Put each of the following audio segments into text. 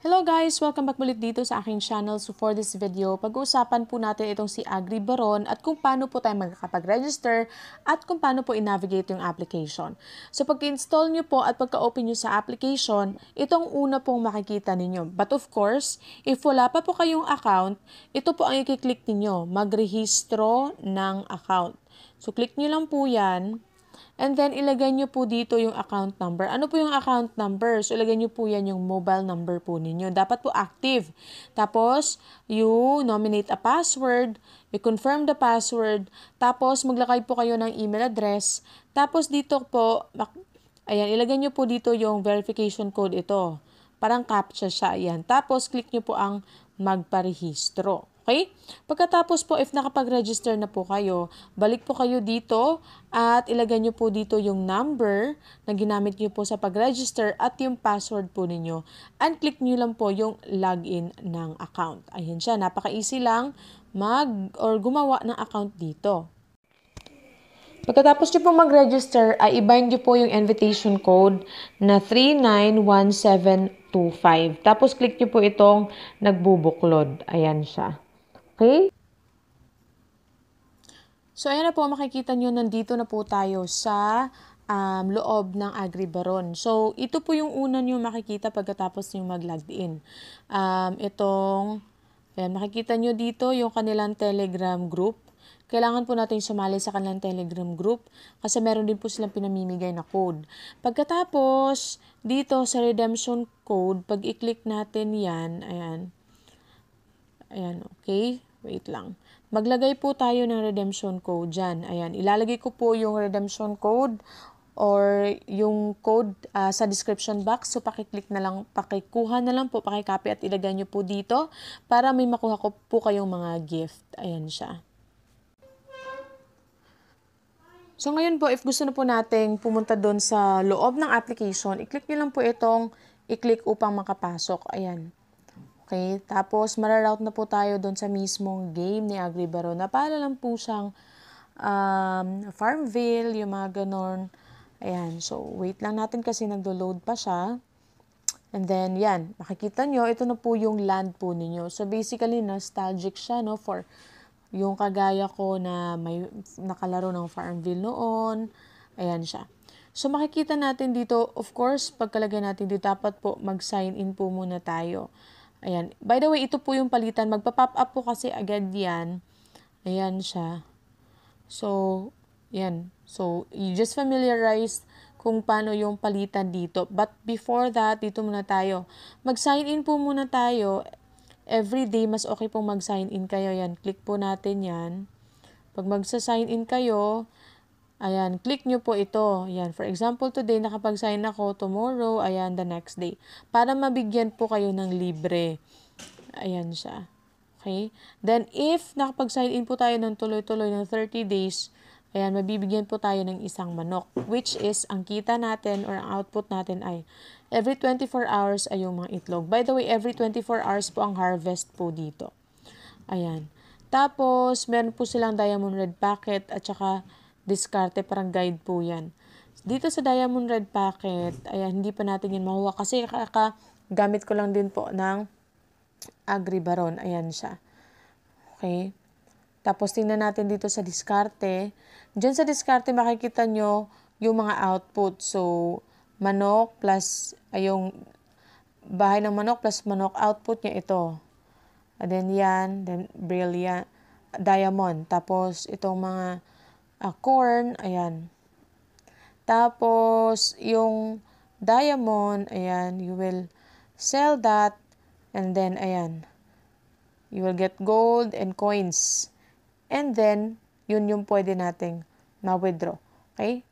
Hello guys! Welcome back ulit dito sa aking channel. So for this video, pag-uusapan po natin itong si AgriBaron at kung paano po tayo magkakapag-register at kung paano po i-navigate yung application. So pag-install nyo po at pagka-open nyo sa application, itong una pong makikita ninyo. But of course, if wala pa po kayong account, ito po ang i-click ninyo, magrehistro ng account. So click nyo lang po yan. And then, ilagay nyo po dito yung account number. Ano po yung account number? So, ilagay nyo po yan yung mobile number po ninyo. Dapat po active. Tapos, you nominate a password, you confirm the password, tapos maglagay po kayo ng email address. Tapos, dito po, ayan, ilagay nyo po dito yung verification code ito. Parang captcha siya, ayan. Tapos, click nyo po ang magparehistro. Okay? Pagkatapos po, if nakapag-register na po kayo, balik po kayo dito at ilagay nyo po dito yung number na ginamit nyo po sa pag-register at yung password po ninyo. And click nyo lang po yung login ng account. Ayan siya, napaka-easy lang gumawa ng account dito. Pagkatapos nyo po mag-register, ay i-bind nyo po yung invitation code na 391725. Tapos click nyo po itong nagbubuklod. Ayan siya. Okay? So, ayan na po, makikita nyo, nandito na po tayo sa loob ng AgriBaron. So, ito po yung una nyo makikita pagkatapos nyo mag-log in. Ayan, makikita nyo dito yung kanilang Telegram group. Kailangan po natin sumali sa kanilang Telegram group kasi meron din po silang pinamimigay na code. Pagkatapos, dito sa redemption code, pag i-click natin yan, ayan, okay? Wait lang. Maglagay po tayo ng redemption code dyan. Ayan, ilalagay ko po yung redemption code or yung code sa description box. So, pakikuha na lang po, pakicopy at ilagay nyo po dito para may makuha ko po kayong mga gift. Ayan siya. So, ngayon po, if gusto na po nating pumunta doon sa loob ng application, i-click nyo lang po itong i-click upang makapasok. Ayan. Okay, tapos mararoute na po tayo doon sa mismong game ni AgriBaron. Na para lang po siyang Farmville, yung mga ganon. Ayan, so wait lang natin kasi nagdo-load pa siya. And then, yan, makikita nyo, ito na po yung land po ninyo. So basically, nostalgic siya, no, for yung kagaya ko na may nakalaro ng Farmville noon. Ayan siya. So makikita natin dito, of course, pagkalagay natin dito, dapat po mag-sign in po muna tayo. Ayan. By the way, ito po yung palitan. Magpa-pop up po kasi agad yan. Ayan siya. So, yan. So, you just familiarize kung paano yung palitan dito. But before that, dito muna tayo. Mag-sign in po muna tayo. Every day, mas okay pong mag-sign in kayo. Yan. Click po natin yan. Pag magsa-sign in kayo, ayan, click nyo po ito. Ayan, for example, today nakapag-sign ako, tomorrow, ayan, the next day. Para mabigyan po kayo ng libre. Ayan siya. Okay? Then, if nakapag-sign in po tayo ng tuloy-tuloy ng 30 days, ayan, mabibigyan po tayo ng isang manok. Which is, ang kita natin or ang output natin ay every 24 hours ay yung mga itlog. By the way, every 24 hours po ang harvest po dito. Ayan. Tapos, meron po silang diamond red packet at saka diskarte, parang guide po yan. Dito sa Diamond Red Packet, ayan, hindi pa natin yan makuha kasi gamit ko lang din po ng AgriBaron. Ayan siya. Okay. Tapos, tingnan natin dito sa diskarte. Diyan sa diskarte, makikita nyo yung mga output. So, manok plus, yung bahay ng manok plus manok, output niya ito. And then yan, then brilliant, diamond. Tapos, itong mga corn, ayan. Tapos, yung diamond, ayan, you will sell that, and then, ayan, you will get gold and coins. And then, yun yung pwede nating ma-withdraw. Okay?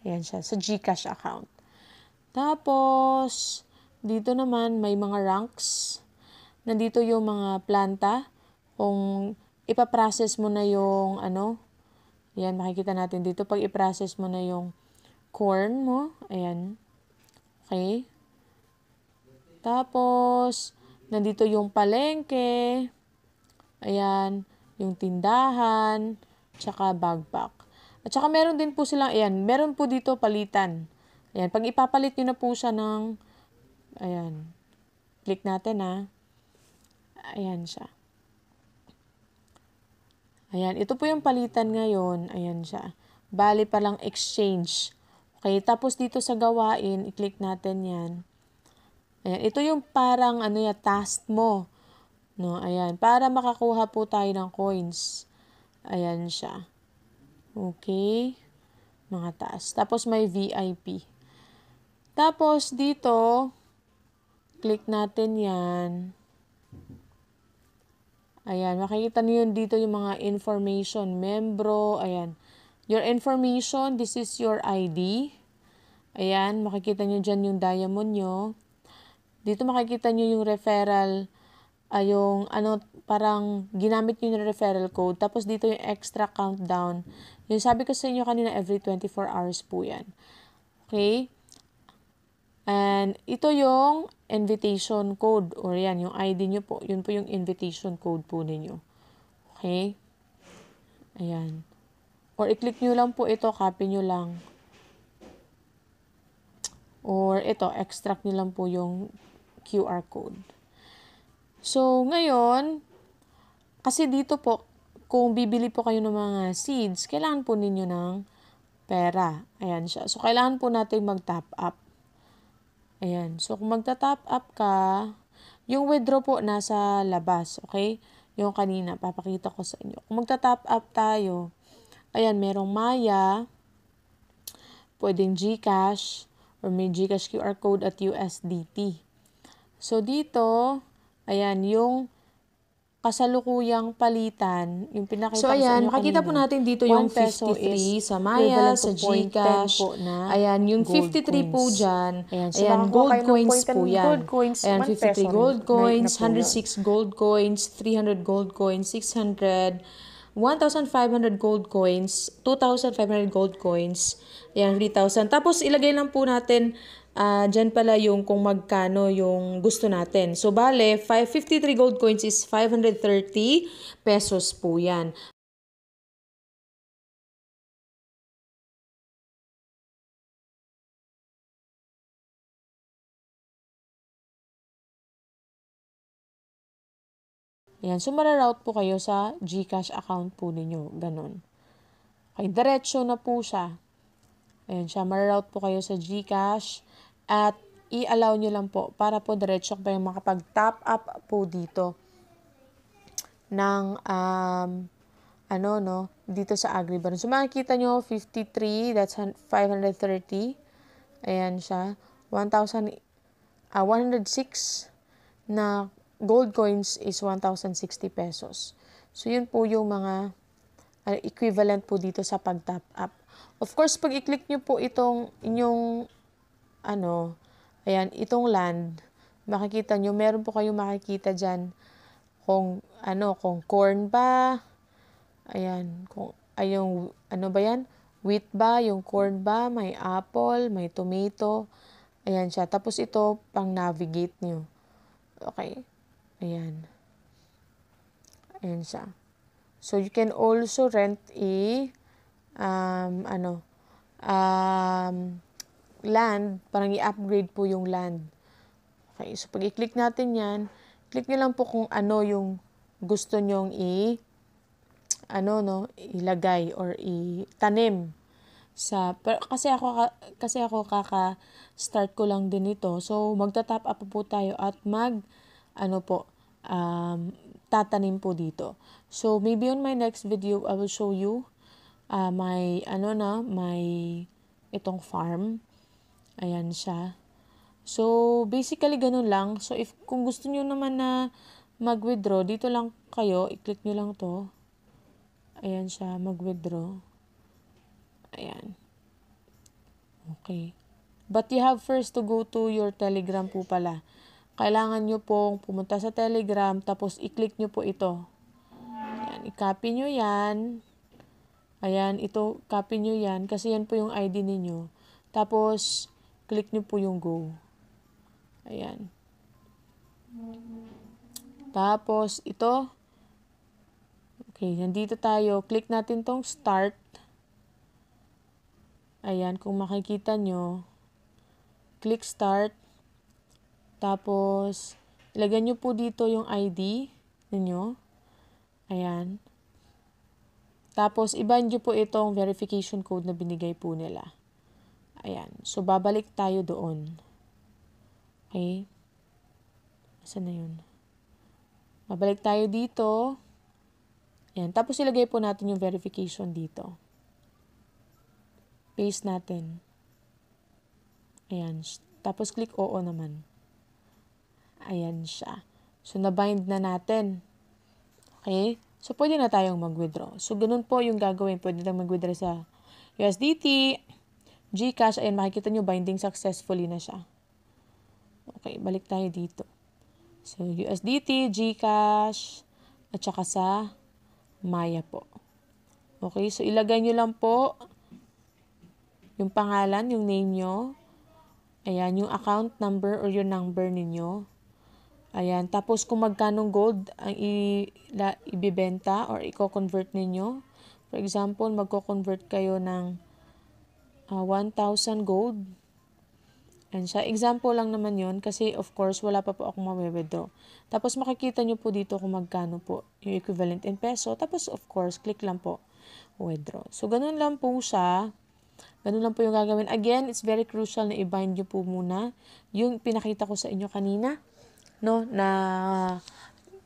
Ayan siya, sa GCash account. Tapos, dito naman, may mga ranks. Nandito yung mga planta. Kung ipaprocess mo na yung, yan, makikita natin dito. Pag i-process mo na yung corn mo, ayan. Okay. Tapos, nandito yung palengke. Ayan, yung tindahan, tsaka bagpak. At saka meron din po silang, ayan, meron po dito palitan. Ayan, pag ipapalit nyo na po siya ng, ayan, click natin ha. Ayan siya. Ayan, ito po yung palitan ngayon. Ayan siya. Bali palang exchange. Okay, tapos dito sa gawain, i-click natin yan. Ayan, ito yung parang task mo. No, ayan, para makakuha po tayo ng coins. Ayan siya. Okay. Mga task. Tapos may VIP. Tapos dito, click natin yan. Ayan, makikita niyo yun dito yung mga information, membro, ayan. Your information, this is your ID. Ayan, makikita niyo dyan yung diamond nyo. Dito makikita niyo yung referral, yung parang ginamit niyo yung referral code. Tapos dito yung extra countdown. Yung sabi ko sa inyo kanina, every 24 hours po yan. Okay? And ito yung invitation code or yan, yung ID nyo po. Yun po yung invitation code po ninyo. Okay? Ayan. Or i-click nyo lang po ito, copy nyo lang. Or ito, extract nyo lang po yung QR code. So, ngayon, kasi dito po, kung bibili po kayo ng mga seeds, kailangan po ninyo ng pera. Ayan siya. So, kailangan po natin mag-top up. Ayan. So, kung magta-top up ka, yung withdraw po nasa labas, okay? Yung kanina, papakita ko sa inyo. Kung magta-top up tayo, ayan, merong Maya, pwedeng GCash, or may GCash QR code at USDT. So, dito, ayan, yung kasalukuyang palitan, yung pinakita ko sa inyo kanina. So, ayan, makikita po natin dito yung 53 sa Maya, sa GCash. Po na ayan, yung 53 po dyan. Ayan, so ayan, gold coins po yan. Ayan, 53 gold coins, 106 gold coins, 300 gold coins, 600, 1,500 gold coins, 2,500 gold coins, ayan, 3,000. Tapos, ilagay lang po natin dyan pala yung kung magkano yung gusto natin. So, bale, 553 gold coins is 530 pesos po yan. Ayan, so mararoute po kayo sa GCash account po ninyo. Ganon. Okay, diretso na po siya. Ayan siya, mararoute po kayo sa GCash at i-allow nyo lang po para po diretso kayo makapag-top up po dito ng dito sa Agriban. So makikita nyo 53, that's 530. Ayan siya. 106 na gold coins is 1,060 pesos. So yun po yung mga equivalent po dito sa pag-top up. Of course, pag i-click nyo po itong inyong itong land, makikita nyo, meron po kayong makikita dyan kung corn ba, ayan, kung wheat ba, yung corn ba, may apple, may tomato, ayan siya. Tapos ito, pang navigate nyo. Okay, ayan. Ayan siya. So, you can also rent land, parang i-upgrade po yung land. Okay, so pag i-click natin yan, click nyo lang po kung ano yung gusto nyong ilagay or itanim kasi ako kaka-start ko lang din ito. So magta-top up po tayo at tatanim po dito. So maybe on my next video I will show you my itong farm. Ayan siya. So basically ganun lang. So kung gusto niyo naman na mag-withdraw, dito lang kayo, i-click niyo lang to. Ayan siya, mag-withdraw. Ayan. Okay. But you have first to go to your Telegram po pala. Kailangan nyo pong pumunta sa Telegram, tapos i-click nyo po ito. Ayan, i-copy nyo yan. Ayan, ito, copy nyo yan, kasi yan po yung ID ninyo. Tapos, click nyo po yung go. Ayan. Tapos, ito. Okay, nandito tayo. Click natin tong start. Ayan, kung makikita nyo, click start. Tapos, ilagay nyo po dito yung ID ninyo. Ayan. Tapos, iban nyo po itong verification code na binigay po nila. Ayan. So, babalik tayo doon. Okay? Saan na yun? Babalik tayo dito. Ayan. Tapos, ilagay po natin yung verification dito. Paste natin. Ayan. Tapos, click Oo naman. Ayan siya. So, na-bind na natin. Okay? So, pwede na tayong mag-withdraw. So, ganun po yung gagawin. Pwede tayong mag-withdraw sa USDT, GCash. Ayan, makikita nyo, binding successfully na siya. Okay, balik tayo dito. So, USDT, GCash, at saka sa Maya po. Okay, so ilagay nyo lang po yung pangalan, yung name nyo. Ayan, yung account number or yung number ninyo. Ayan, tapos kung magkanong gold ang ibibenta or i-convert ninyo. For example, magko-convert kayo ng 1,000 gold. And sa example lang naman yon kasi of course wala pa po akong ma-withdraw. Tapos makikita nyo po dito kung magkano po yung equivalent in peso. Tapos of course, click lang po withdraw. So ganun lang po siya. Ganun lang po yung gagawin. Again, it's very crucial na i-bind nyo po muna yung pinakita ko sa inyo kanina. No, na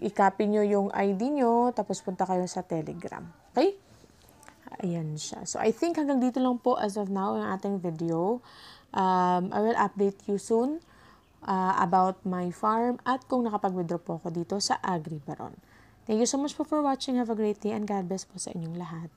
i-copy nyo yung ID nyo, tapos punta kayo sa Telegram. Okay? Ayan siya. So, I think hanggang dito lang po as of now ang ating video. I will update you soon about my farm at kung nakapag-withdraw po ako dito sa AgriBaron. Thank you so much po for watching. Have a great day and God bless po sa inyong lahat.